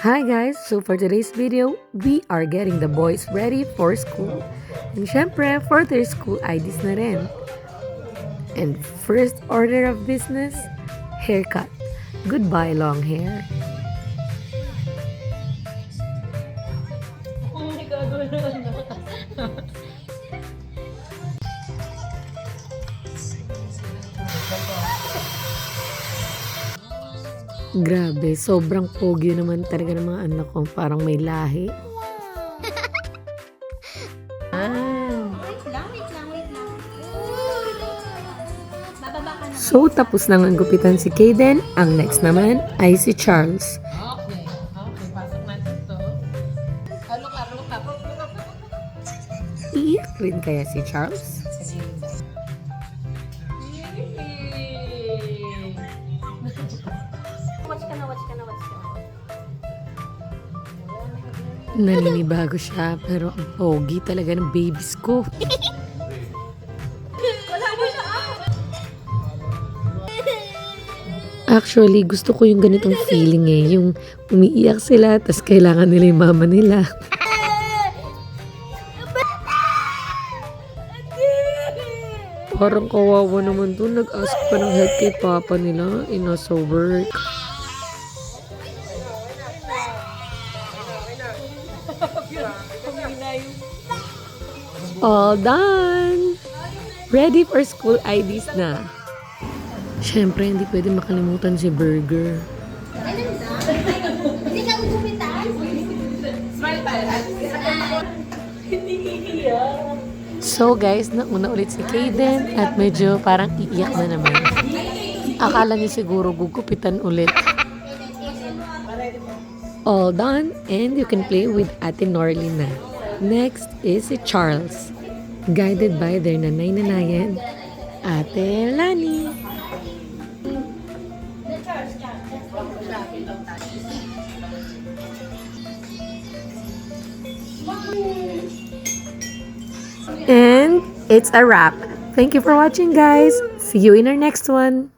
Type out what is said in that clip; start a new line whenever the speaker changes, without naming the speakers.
Hi guys! So for today's video, we are getting the boys ready for school. And syempre, for their school IDs na rin. And first order of business, haircut. Goodbye long hair. Grabe, sobrang pogi naman talaga ng mga anak ko. Parang may lahi. So, tapos nang ang gupitan si Kaden. Ang next naman ay si Charles.
Okay, pasok natin to. Look up.
Iyak rin kaya si Charles?
Watch ka na.
Naninibago siya, pero ang pogi talaga ng babies ko. Actually, gusto ko yung ganitong feeling yung umiiyak sila, tas kailangan nila yung mama nila. Parang kawawa naman to, nag-ask pa ng help kay papa nila, nasa work. All done! Ready for school IDs na. Siyempre, hindi pwede makalimutan si Burger.
Hindi ka gugupitan?
Smile pa.
So guys, nauna ulit si Kaden at medyo parang iiyak na naman. Akala niya siguro gugupitan ulit. All done and you can play with Ate Norly na. Next is si Charles, guided by their nanay-nanayan, Ate Lani. And it's a wrap. Thank you for watching, guys. See you in our next one.